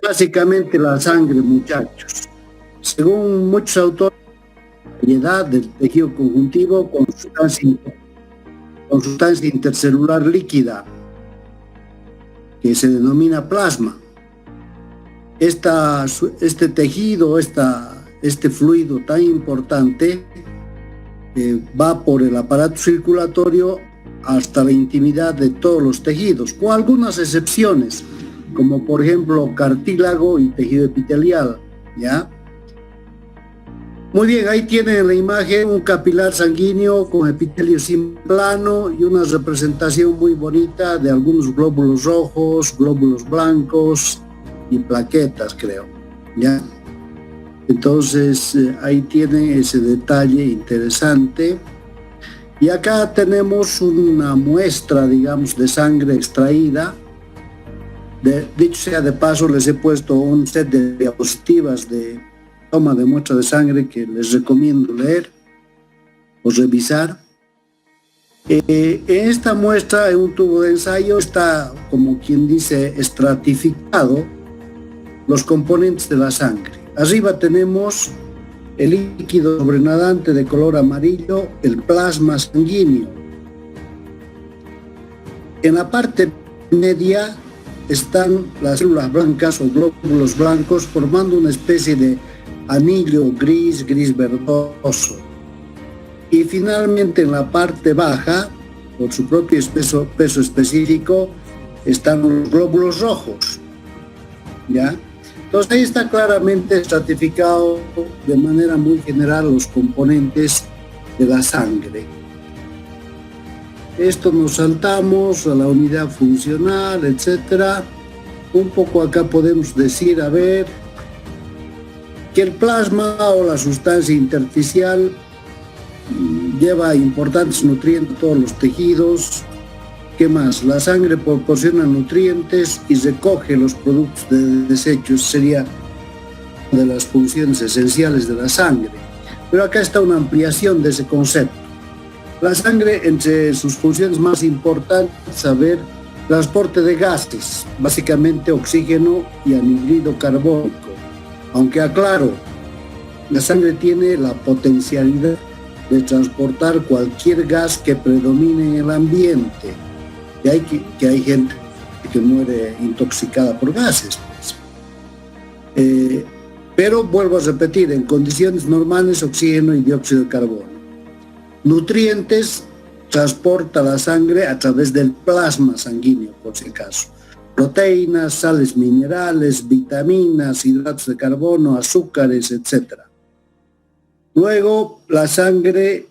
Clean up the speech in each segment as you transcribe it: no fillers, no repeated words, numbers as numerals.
básicamente la sangre, muchachos. Según muchos autores, la variedad del tejido conjuntivo con sustancia intercelular líquida, que se denomina plasma. Este tejido, este fluido tan importante, va por el aparato circulatorio hasta la intimidad de todos los tejidos, con algunas excepciones, como por ejemplo cartílago y tejido epitelial, ¿ya? Muy bien, ahí tienen en la imagen un capilar sanguíneo con epitelio simplano y una representación muy bonita de algunos glóbulos rojos, glóbulos blancos y plaquetas, creo, ¿ya? Entonces, ahí tiene ese detalle interesante. Y acá tenemos una muestra, digamos, de sangre extraída. Dicho sea de paso, les he puesto un set de diapositivas de toma de muestra de sangre que les recomiendo leer o revisar. En esta muestra, en un tubo de ensayo, está, como quien dice, estratificado los componentes de la sangre. Arriba tenemos el líquido sobrenadante de color amarillo, el plasma sanguíneo. En la parte media están las células blancas o glóbulos blancos formando una especie de anillo gris verdoso. Y finalmente en la parte baja, por su propio peso específico, están los glóbulos rojos, ¿ya? Entonces ahí está claramente estratificado de manera muy general los componentes de la sangre. Esto nos saltamos a la unidad funcional, etcétera. Un poco acá podemos decir, a ver, que el plasma o la sustancia intersticial lleva importantes nutrientes a todos los tejidos. ¿Qué más? La sangre proporciona nutrientes y recoge los productos de desechos, sería una de las funciones esenciales de la sangre. Pero acá está una ampliación de ese concepto. La sangre, entre sus funciones más importantes, saber transporte de gases, básicamente oxígeno y anhídrido carbónico. Aunque aclaro, la sangre tiene la potencialidad de transportar cualquier gas que predomine en el ambiente. Que hay gente que muere intoxicada por gases. Pero vuelvo a repetir, en condiciones normales, oxígeno y dióxido de carbono. Nutrientes transporta la sangre a través del plasma sanguíneo, por si acaso. Proteínas, sales minerales, vitaminas, hidratos de carbono, azúcares, etc. Luego, la sangre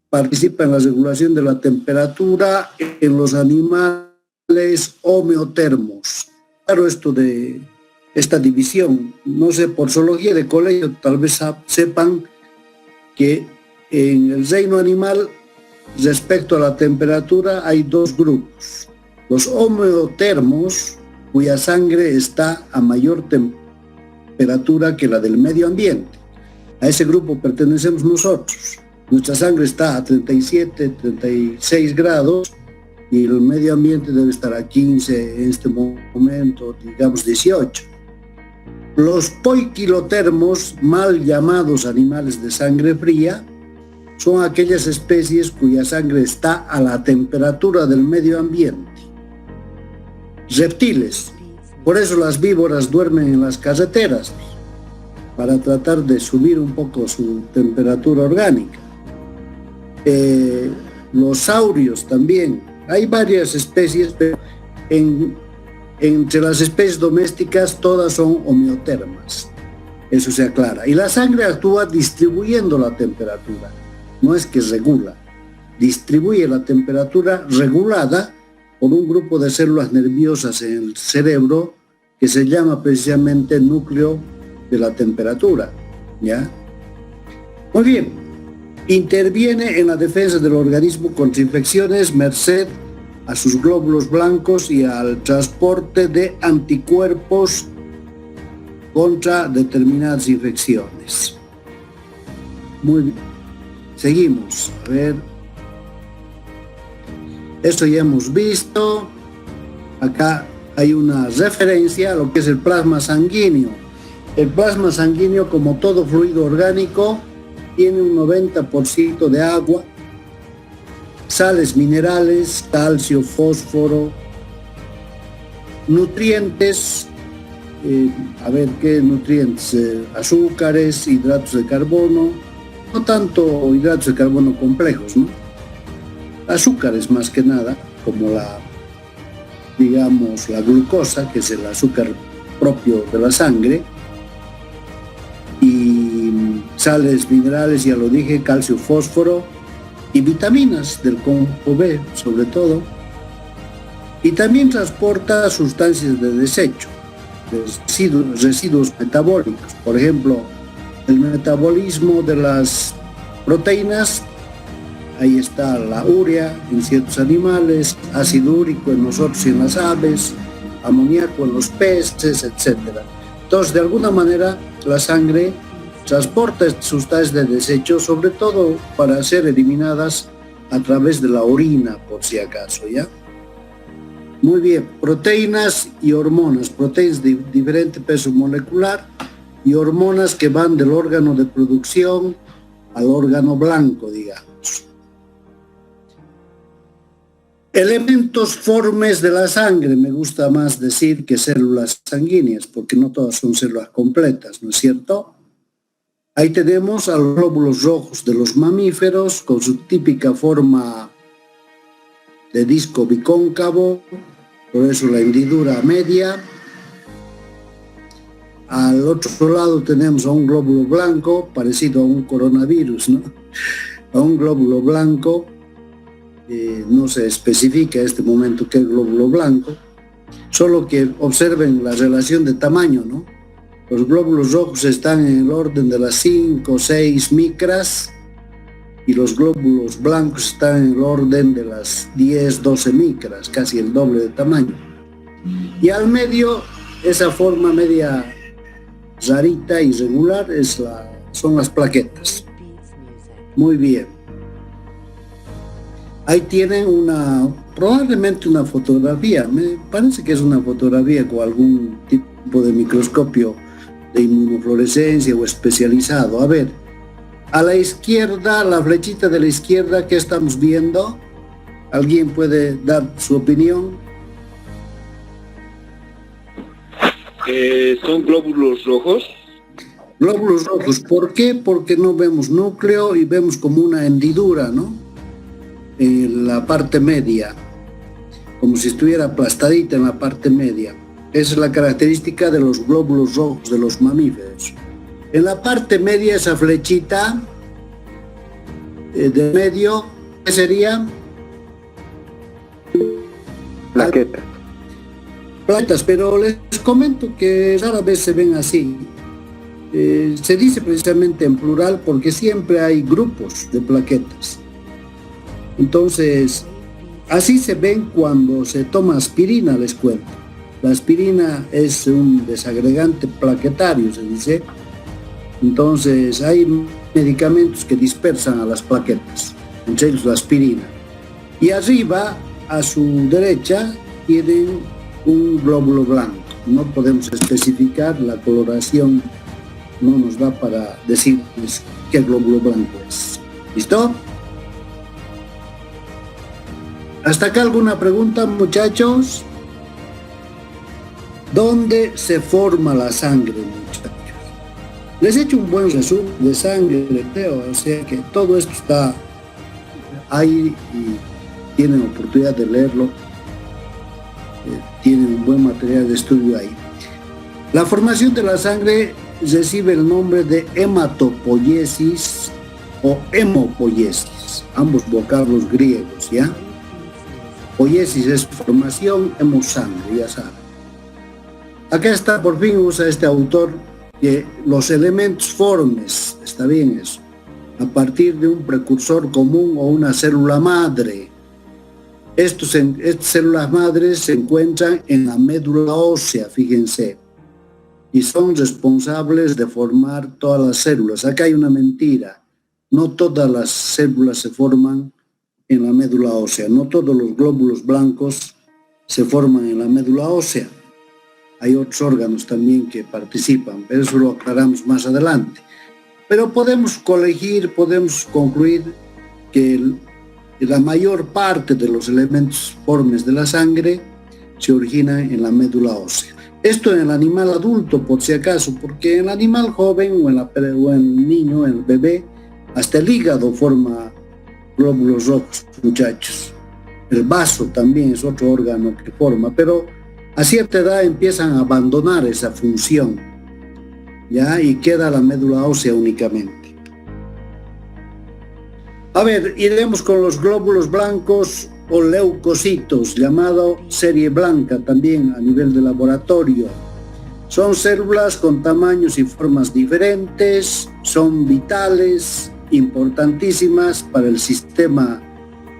participa en la regulación de la temperatura en los animales homeotermos. Claro, esta división, no sé, por zoología de colegio tal vez sepan que en el reino animal, respecto a la temperatura, hay dos grupos. Los homeotermos, cuya sangre está a mayor temperatura que la del medio ambiente. A ese grupo pertenecemos nosotros. Nuestra sangre está a 37, 36 grados y el medio ambiente debe estar a 15, en este momento, digamos 18. Los poiquilotermos, mal llamados animales de sangre fría, son aquellas especies cuya sangre está a la temperatura del medio ambiente. Reptiles, por eso las víboras duermen en las carreteras, para tratar de subir un poco su temperatura orgánica. Los saurios también, hay varias especies, pero entre las especies domésticas todas son homeotermas, eso se aclara. Y la sangre actúa distribuyendo la temperatura, no es que regula, distribuye la temperatura regulada por un grupo de células nerviosas en el cerebro que se llama precisamente núcleo de la temperatura, ¿ya? Muy bien. Interviene en la defensa del organismo contra infecciones merced a sus glóbulos blancos y al transporte de anticuerpos contra determinadas infecciones. Muy bien. Seguimos. A ver. Esto ya hemos visto. Acá hay una referencia a lo que es el plasma sanguíneo. El plasma sanguíneo, como todo fluido orgánico, tiene un 90% de agua, sales minerales, calcio, fósforo, nutrientes, a ver qué nutrientes, azúcares, hidratos de carbono, no tanto hidratos de carbono complejos, ¿no? Azúcares más que nada, como digamos, la glucosa, que es el azúcar propio de la sangre, y sales minerales, ya lo dije, calcio, fósforo, y vitaminas del compuesto B, sobre todo, y también transporta sustancias de desecho, residuos metabólicos. Por ejemplo, el metabolismo de las proteínas, ahí está la urea en ciertos animales, ácido úrico en nosotros y en las aves, amoníaco en los peces, etc. Entonces, de alguna manera, la sangre transporta estas sustancias de desecho, sobre todo para ser eliminadas a través de la orina, por si acaso, ¿ya? Muy bien, proteínas y hormonas, proteínas de diferente peso molecular y hormonas que van del órgano de producción al órgano blanco, digamos. Elementos formes de la sangre, me gusta más decir que células sanguíneas, porque no todas son células completas, ¿no es cierto? Ahí tenemos a los glóbulos rojos de los mamíferos con su típica forma de disco bicóncavo, por eso la hendidura media. Al otro lado tenemos a un glóbulo blanco, parecido a un coronavirus, ¿no? A un glóbulo blanco, no se especifica en este momento qué glóbulo blanco, solo que observen la relación de tamaño, ¿no? Los glóbulos rojos están en el orden de las 5 o 6 micras, y los glóbulos blancos están en el orden de las 10, 12 micras, casi el doble de tamaño. Y al medio, esa forma media rarita, irregular, son las plaquetas. Muy bien. Ahí tienen probablemente una fotografía, me parece que es una fotografía con algún tipo de microscopio de inmunofluorescencia o especializado. A ver, a la izquierda, la flechita de la izquierda, ¿qué estamos viendo? ¿Alguien puede dar su opinión? Son glóbulos rojos. Glóbulos rojos, ¿por qué? Porque no vemos núcleo y vemos como una hendidura, ¿no? En la parte media, como si estuviera aplastadita en la parte media. Esa es la característica de los glóbulos rojos de los mamíferos. En la parte media, esa flechita de medio, ¿qué sería? Plaquetas. Plaquetas, pero les comento que rara vez se ven así. Se dice precisamente en plural porque siempre hay grupos de plaquetas. Entonces, así se ven cuando se toma aspirina, les cuento. La aspirina es un desagregante plaquetario, se dice. Entonces, hay medicamentos que dispersan a las plaquetas, entre ellos la aspirina. Y arriba, a su derecha, tienen un glóbulo blanco. No podemos especificar, la coloración no nos da para decirles qué glóbulo blanco es. ¿Listo? ¿Hasta acá alguna pregunta, muchachos? ¿Dónde se forma la sangre, muchachos? Les he hecho un buen resumen de sangre, creo, o sea que todo esto está ahí y tienen oportunidad de leerlo. Tienen un buen material de estudio ahí. La formación de la sangre recibe el nombre de hematopoiesis o hemopoiesis, ambos vocablos griegos, ¿ya? Poiesis es formación, hemosangre, ya saben. Acá está, por fin usa este autor que los elementos formes, está bien eso, a partir de un precursor común o una célula madre. Estas células madres se encuentran en la médula ósea, fíjense, y son responsables de formar todas las células. Acá hay una mentira, no todas las células se forman en la médula ósea, no todos los glóbulos blancos se forman en la médula ósea. Hay otros órganos también que participan, pero eso lo aclaramos más adelante. Pero podemos concluir que la mayor parte de los elementos formes de la sangre se originan en la médula ósea. Esto en el animal adulto, por si acaso, porque en el animal joven o en el niño, en el bebé, hasta el hígado forma glóbulos rojos, muchachos. El vaso también es otro órgano que forma, pero a cierta edad empiezan a abandonar esa función, ¿ya? Y queda la médula ósea únicamente. A ver, iremos con los glóbulos blancos o leucocitos, llamado serie blanca también a nivel de laboratorio. Son células con tamaños y formas diferentes, son vitales, importantísimas para el sistema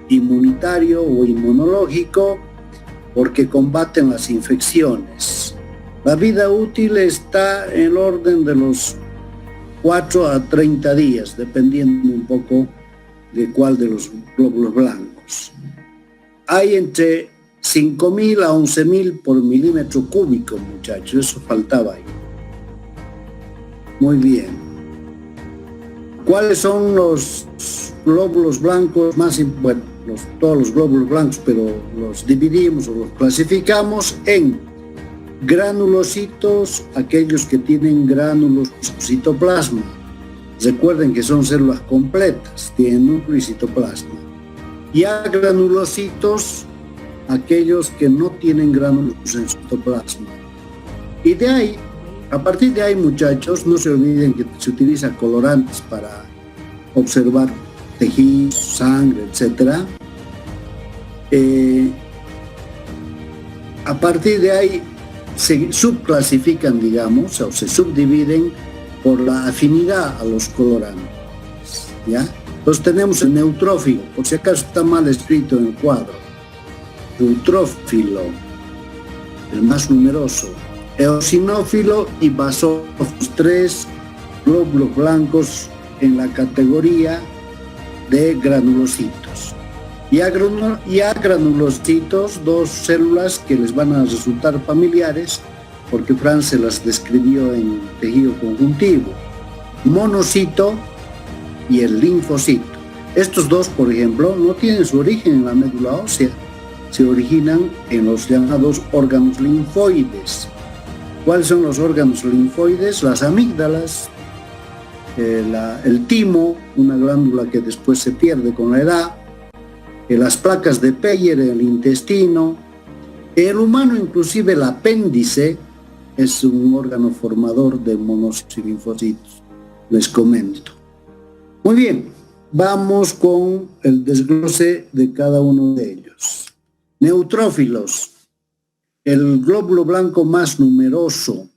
inmunitario o inmunológico porque combaten las infecciones. La vida útil está en el orden de los 4 a 30 días, dependiendo un poco de cuál de los glóbulos blancos. Hay entre 5.000 a 11.000 por milímetro cúbico, muchachos, eso faltaba ahí. Muy bien. ¿Cuáles son los glóbulos blancos más importantes? Todos los glóbulos blancos, pero los dividimos o los clasificamos en granulocitos, aquellos que tienen gránulos y citoplasma. Recuerden que son células completas, tienen núcleo y citoplasma. Y agranulocitos, aquellos que no tienen gránulos en citoplasma. Y de ahí, a partir de ahí, muchachos, no se olviden que se utiliza colorantes para observar tejidos, sangre, etc. A partir de ahí se subclasifican, digamos, o se subdividen por la afinidad a los colorantes, ¿ya? Entonces tenemos el neutrófilo, por si acaso está mal escrito en el cuadro. Neutrófilo, el más numeroso. Eosinófilo y basófilos, 3 glóbulos blancos en la categoría de granulocitos. Y a granulocitos, 2 células que les van a resultar familiares porque Franz se las describió en tejido conjuntivo. Monocito y el linfocito. Estos dos, por ejemplo, no tienen su origen en la médula ósea, se originan en los llamados órganos linfoides. ¿Cuáles son los órganos linfoides? Las amígdalas, el timo, una glándula que después se pierde con la edad, las placas de Peyer, el intestino. El humano, inclusive el apéndice, es un órgano formador de monocitos y linfocitos, les comento. Muy bien, vamos con el desglose de cada uno de ellos. Neutrófilos, el glóbulo blanco más numeroso,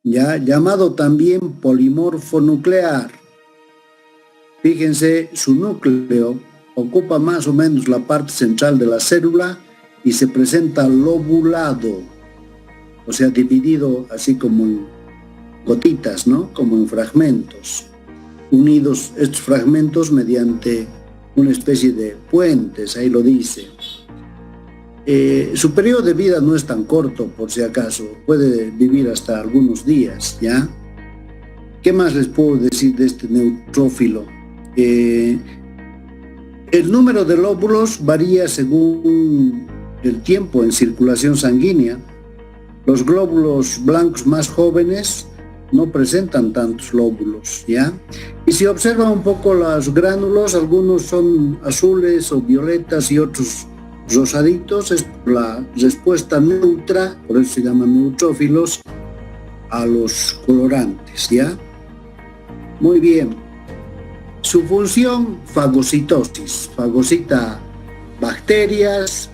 ya llamado también polimorfo nuclear. Fíjense, su núcleo ocupa más o menos la parte central de la célula y se presenta lobulado, o sea, dividido así como en gotitas, ¿no? Como en fragmentos, unidos estos fragmentos mediante una especie de puentes, ahí lo dice. Su periodo de vida no es tan corto, por si acaso, puede vivir hasta algunos días, ¿ya? ¿Qué más les puedo decir de este neutrófilo? El número de lóbulos varía según el tiempo en circulación sanguínea. Los glóbulos blancos más jóvenes no presentan tantos lóbulos, ¿ya? Y si observan un poco los gránulos, algunos son azules o violetas y otros rosaditos. Es la respuesta neutra, por eso se llaman neutrófilos, a los colorantes, ¿ya? Muy bien. Su función, fagocitosis. Fagocita bacterias,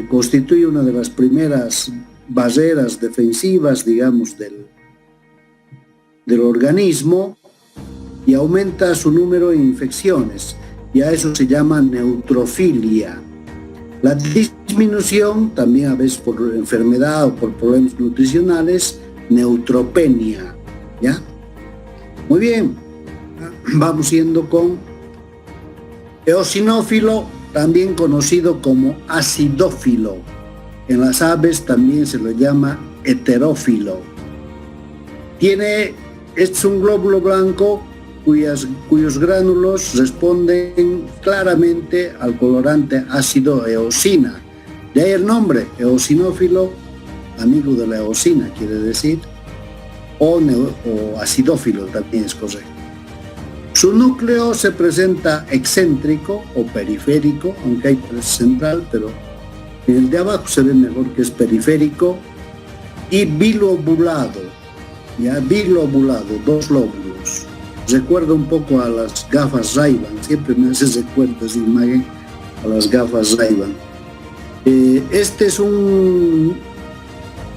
constituye una de las primeras barreras defensivas, digamos, del organismo, y aumenta su número de infecciones, y a eso se llama neutrofilia. La disminución, también a veces por enfermedad o por problemas nutricionales, neutropenia, ¿ya? Muy bien, vamos yendo con eosinófilo, también conocido como acidófilo. En las aves también se lo llama heterófilo. Es un glóbulo blanco cuyos gránulos responden claramente al colorante ácido eosina. De ahí el nombre, eosinófilo, amigo de la eosina quiere decir, o acidófilo también es correcto. Su núcleo se presenta excéntrico o periférico, aunque hay central, pero en el de abajo se ve mejor que es periférico, y bilobulado, dos lóbulos. Recuerda un poco a las gafas Ray-Ban, siempre me hace recuerdo esa imagen a las gafas Ray-Ban. Este es un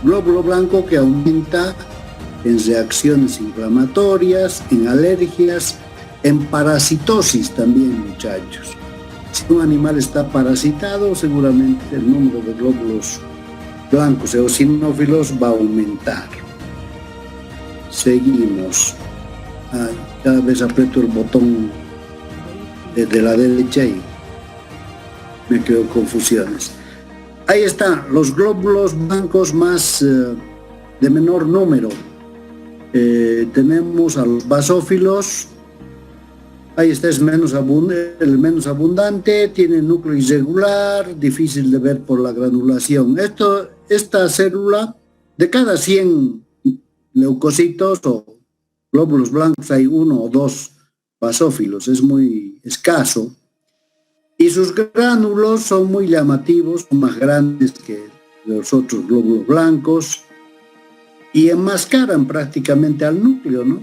glóbulo blanco que aumenta en reacciones inflamatorias, en alergias, en parasitosis también, muchachos. Si un animal está parasitado, seguramente el número de glóbulos blancos eosinófilos va a aumentar. Seguimos. Cada vez aprieto el botón de la derecha y me creo confusiones. Ahí están los glóbulos blancos más de menor número. Tenemos a los basófilos. Ahí está, es el menos abundante, tiene núcleo irregular, difícil de ver por la granulación. Esta célula, de cada 100 leucocitos o glóbulos blancos hay 1 o 2 basófilos, es muy escaso. Y sus gránulos son muy llamativos, son más grandes que los otros glóbulos blancos y enmascaran prácticamente al núcleo, ¿no?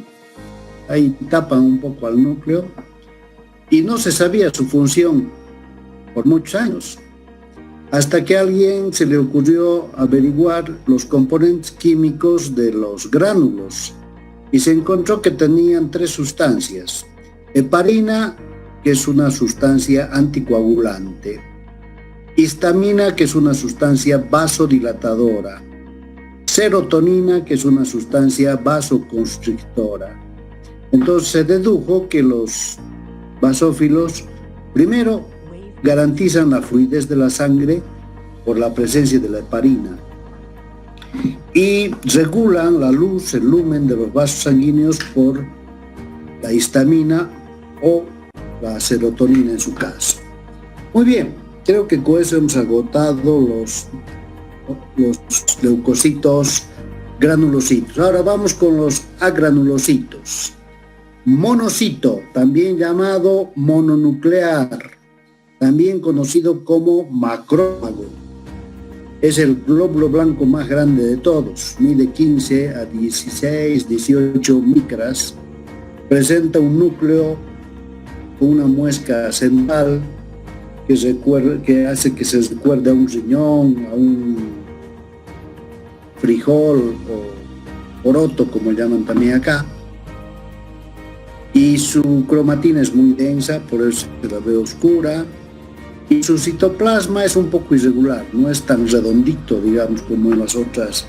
Ahí tapan un poco al núcleo y no se sabía su función por muchos años, hasta que a alguien se le ocurrió averiguar los componentes químicos de los gránulos y se encontró que tenían 3 sustancias: heparina, que es una sustancia anticoagulante; histamina, que es una sustancia vasodilatadora; serotonina, que es una sustancia vasoconstrictora. Entonces se dedujo que los basófilos, primero, garantizan la fluidez de la sangre por la presencia de la heparina y regulan la luz, el lumen de los vasos sanguíneos por la histamina o la serotonina en su caso. Muy bien, creo que con eso hemos agotado los leucocitos granulocitos. Ahora vamos con los agranulocitos. Monocito, también llamado mononuclear, también conocido como macrófago. Es el glóbulo blanco más grande de todos, mide 15 a 16, 18 micras, presenta un núcleo con una muesca central que hace que se recuerde a un riñón, a un frijol o poroto, como llaman también acá. Y su cromatina es muy densa, por eso se la ve oscura. Y su citoplasma es un poco irregular, no es tan redondito, digamos, como en los otros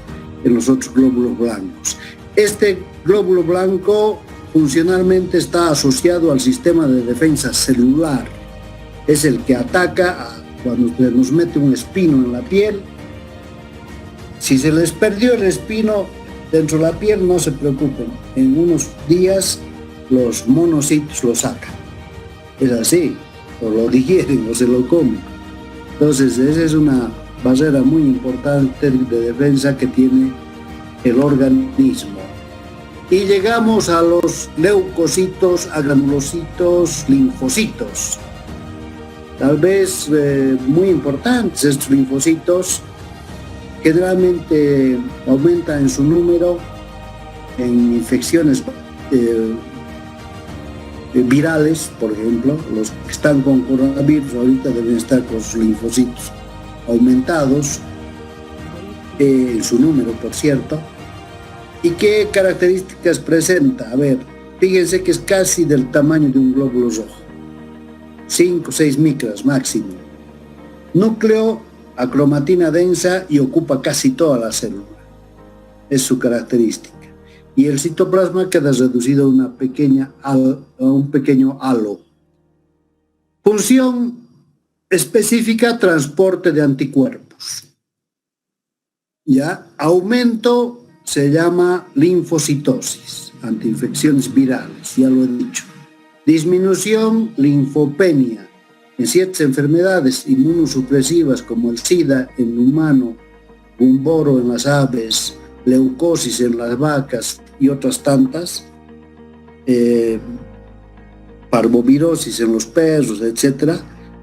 glóbulos blancos. Este glóbulo blanco funcionalmente está asociado al sistema de defensa celular. Es el que ataca cuando se nos mete un espino en la piel. Si se les perdió el espino dentro de la piel, no se preocupen. En unos días los monocitos lo sacan. Es así, o lo digieren o se lo comen. Entonces esa es una barrera muy importante de defensa que tiene el organismo. Y llegamos a los leucocitos, agranulocitos, linfocitos. Tal vez muy importantes estos linfocitos, generalmente aumentan en su número en infecciones virales, por ejemplo. Los que están con coronavirus ahorita deben estar con sus linfocitos aumentados en su número, por cierto. ¿Y qué características presenta? A ver, fíjense que es casi del tamaño de un glóbulo rojo, 5 o 6 micras máximo. Núcleo a cromatina densa y ocupa casi toda la célula, es su característica. Y el citoplasma queda reducido a un pequeño halo. Función específica, transporte de anticuerpos. ¿Ya? Aumento se llama linfocitosis, antiinfecciones virales, ya lo he dicho. Disminución, linfopenia. En ciertas enfermedades inmunosupresivas como el SIDA en el humano, gumboro en las aves, leucosis en las vacas y otras tantas, parvovirosis en los perros, etc.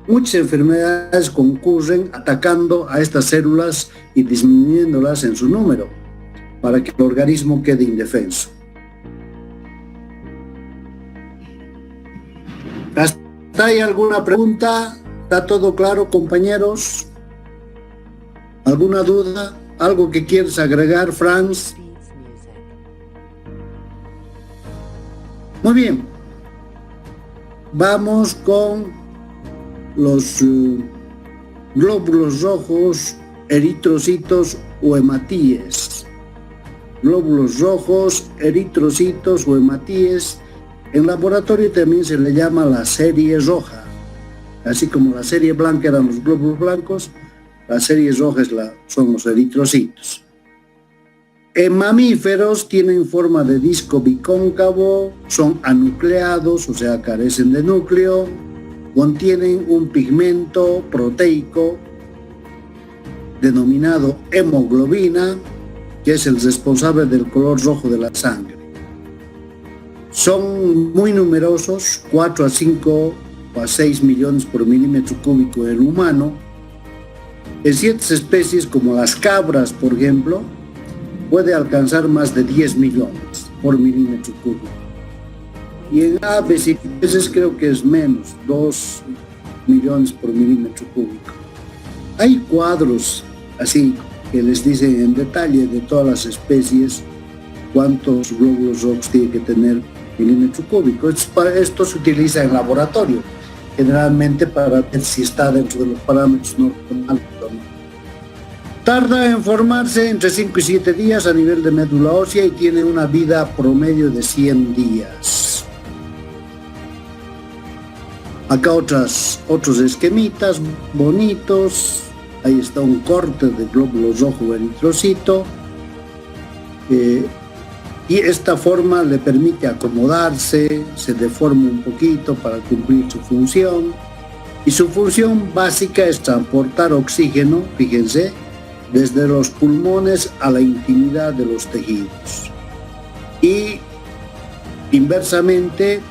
Muchas enfermedades concurren atacando a estas células y disminuyéndolas en su número para que el organismo quede indefenso. ¿Hasta ahí alguna pregunta? ¿Está todo claro, compañeros? ¿Alguna duda? ¿Algo que quieres agregar, Franz? Muy bien. Vamos con los glóbulos rojos, eritrocitos o hematíes. Glóbulos rojos, eritrocitos o hematíes. En laboratorio también se le llama la serie roja. Así como la serie blanca eran los glóbulos blancos, la serie roja son los eritrocitos. En mamíferos tienen forma de disco bicóncavo, son anucleados, o sea, carecen de núcleo, contienen un pigmento proteico denominado hemoglobina, que es el responsable del color rojo de la sangre. Son muy numerosos, 4 a 5 o a 6 millones por milímetro cúbico en el humano. En ciertas especies, como las cabras, por ejemplo, puede alcanzar más de 10 millones por milímetro cúbico. Y en aves y peces creo que es menos, 2 millones por milímetro cúbico. Hay cuadros así que les dicen en detalle de todas las especies cuántos glóbulos rojos tiene que tener milímetro cúbico. Esto se utiliza en laboratorio, generalmente para ver si está dentro de los parámetros normales o no. Tarda en formarse entre 5 y 7 días a nivel de médula ósea y tiene una vida promedio de 100 días. Acá otros esquemitas bonitos. Ahí está un corte de glóbulo rojo eritrocito. Y esta forma le permite acomodarse, se deforma un poquito para cumplir su función. Y su función básica es transportar oxígeno, fíjense, desde los pulmones a la intimidad de los tejidos. Y inversamente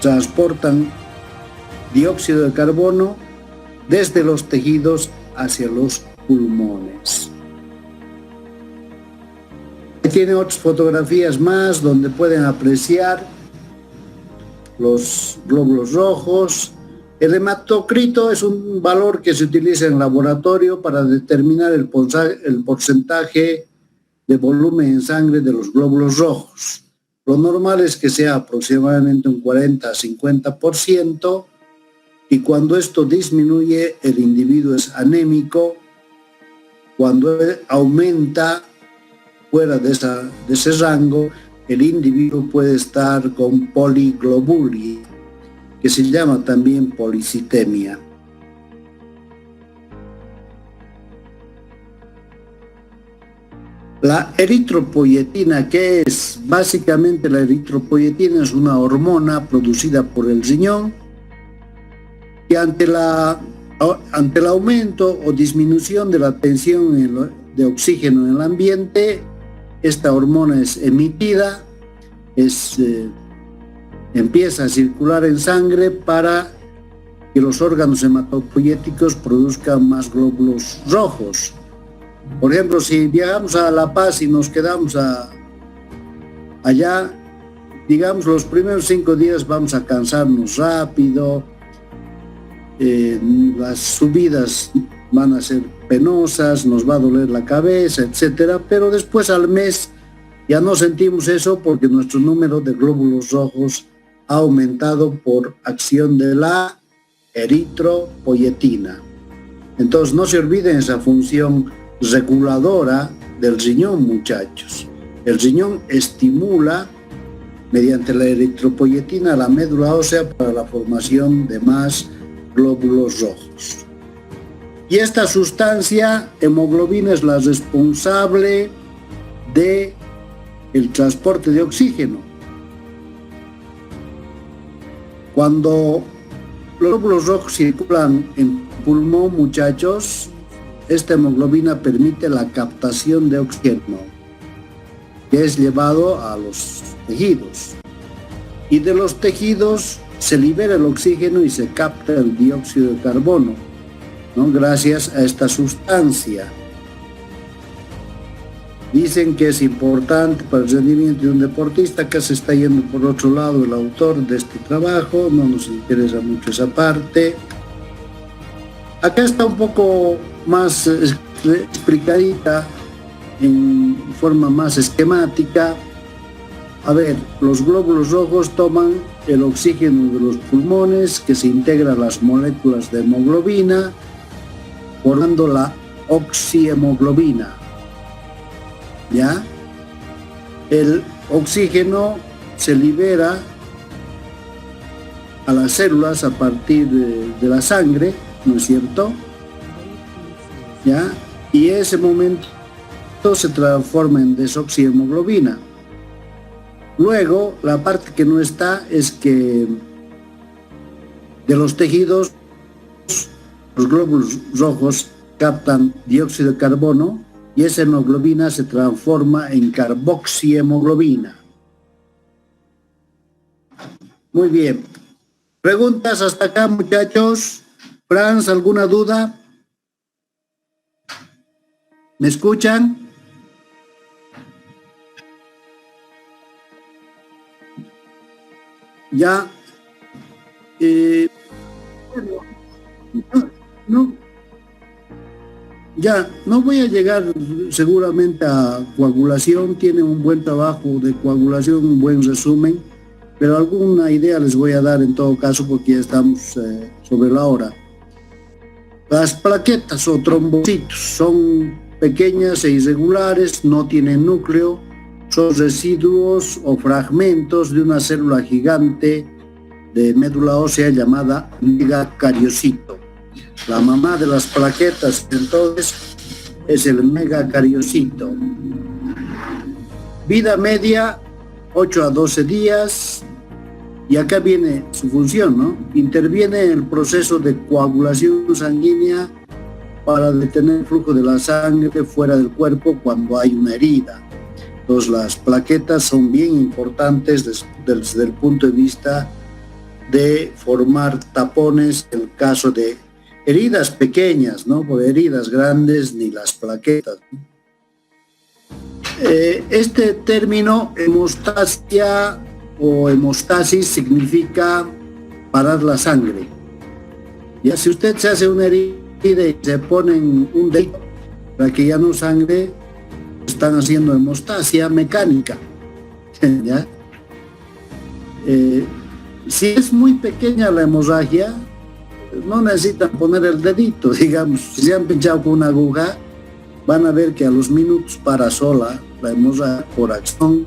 transportan dióxido de carbono desde los tejidos hacia los pulmones. Tiene otras fotografías más donde pueden apreciar los glóbulos rojos. El hematocrito es un valor que se utiliza en laboratorio para determinar el porcentaje de volumen en sangre de los glóbulos rojos. Lo normal es que sea aproximadamente un 40 a 50%, y cuando esto disminuye, el individuo es anémico. Cuando aumenta fuera de ese rango, el individuo puede estar con poliglobulia, que se llama también policitemia. La eritropoyetina, ¿qué es? Básicamente la eritropoyetina es una hormona producida por el riñón que ante el aumento o disminución de la tensión de oxígeno en el ambiente, esta hormona es emitida, empieza a circular en sangre para que los órganos hematopoyéticos produzcan más glóbulos rojos. Por ejemplo, si viajamos a La Paz y nos quedamos allá, digamos, los primeros 5 días vamos a cansarnos rápido, las subidas van a ser penosas, nos va a doler la cabeza, etcétera, pero después al mes ya no sentimos eso porque nuestro número de glóbulos rojos ha aumentado por acción de la eritropoyetina. Entonces no se olviden esa función reguladora del riñón, muchachos. El riñón estimula mediante la eritropoyetina la médula ósea para la formación de más glóbulos rojos. Y esta sustancia, hemoglobina, es la responsable de el transporte de oxígeno. Cuando los glóbulos rojos circulan en pulmón, muchachos, esta hemoglobina permite la captación de oxígeno, que es llevado a los tejidos. Y de los tejidos se libera el oxígeno y se capta el dióxido de carbono, ¿no? Gracias a esta sustancia. Dicen que es importante para el rendimiento de un deportista. Acá se está yendo por otro lado el autor de este trabajo, no nos interesa mucho esa parte. Acá está un poco más explicadita, en forma más esquemática. A ver, los glóbulos rojos toman el oxígeno de los pulmones, que se integra a las moléculas de hemoglobina, formando la oxihemoglobina. ¿Ya? El oxígeno se libera a las células a partir de la sangre, ¿no es cierto? ¿Ya? Y ese momento se transforma en desoxihemoglobina. Luego, la parte que no está es que de los tejidos, los glóbulos rojos captan dióxido de carbono y esa hemoglobina se transforma en carboxihemoglobina. Muy bien. ¿Preguntas hasta acá, muchachos? Franz, ¿alguna duda? ¿Me escuchan? Ya. No. Ya, no voy a llegar seguramente a coagulación, tiene un buen trabajo de coagulación, un buen resumen, pero alguna idea les voy a dar en todo caso porque ya estamos sobre la hora. Las plaquetas o trombocitos son pequeñas e irregulares, no tienen núcleo, son residuos o fragmentos de una célula gigante de médula ósea llamada megacariocito. La mamá de las plaquetas entonces es el megacariocito. Vida media 8 a 12 días, y acá viene su función, ¿no? Interviene en el proceso de coagulación sanguínea para detener el flujo de la sangre fuera del cuerpo cuando hay una herida. Entonces las plaquetas son bien importantes desde el punto de vista de formar tapones en el caso de heridas pequeñas, ¿no? Por heridas grandes ni las plaquetas. Este término hemostasia o hemostasis significa parar la sangre. Ya si usted se hace una herida y se ponen un dedo para que ya no sangre, están haciendo hemostasia mecánica. ¿Ya? Si es muy pequeña la hemorragia, no necesitan poner el dedito, digamos. Si se han pinchado con una aguja, van a ver que a los minutos para sola la hemorragia por acción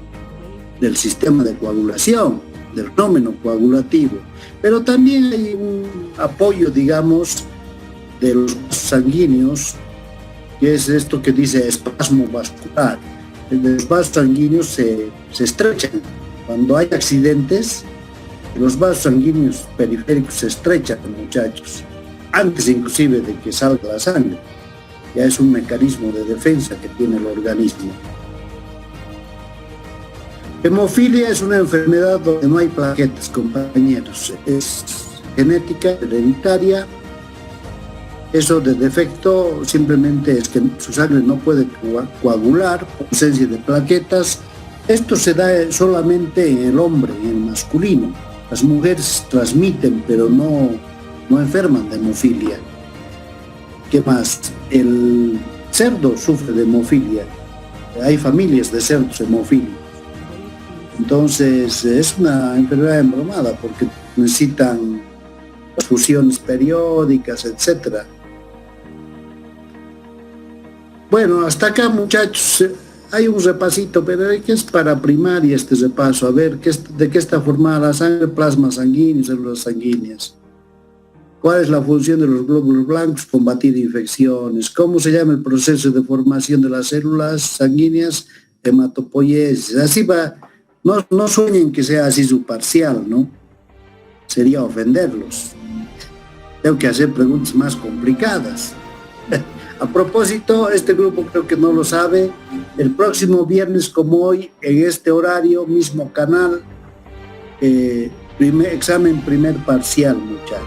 del sistema de coagulación, del fenómeno coagulativo. Pero también hay un apoyo, digamos, de los sanguíneos, que es esto que dice espasmo vascular. Los vasos sanguíneos se estrechan. Cuando hay accidentes, los vasos sanguíneos periféricos se estrechan, muchachos, antes inclusive de que salga la sangre. Ya es un mecanismo de defensa que tiene el organismo. Hemofilia es una enfermedad donde no hay plaquetas, compañeros. Es genética, hereditaria. Eso de defecto simplemente es que su sangre no puede coagular por ausencia de plaquetas. Esto se da solamente en el hombre, en el masculino. Las mujeres transmiten, pero no enferman de hemofilia. ¿Qué más? El cerdo sufre de hemofilia. Hay familias de cerdos hemofílicos. Entonces es una enfermedad embromada porque necesitan transfusiones periódicas, etc. Bueno, hasta acá, muchachos. Hay un repasito, pero ¿qué es para primaria este repaso? A ver, ¿de qué está formada la sangre? Plasma sanguíneo, células sanguíneas. ¿Cuál es la función de los glóbulos blancos? Combatir infecciones. ¿Cómo se llama el proceso de formación de las células sanguíneas? Hematopoiesis. Así va. No sueñen que sea así su parcial, ¿no? Sería ofenderlos. Tengo que hacer preguntas más complicadas. A propósito, este grupo creo que no lo sabe. El próximo viernes como hoy, en este horario, mismo canal, examen primer parcial, muchachos.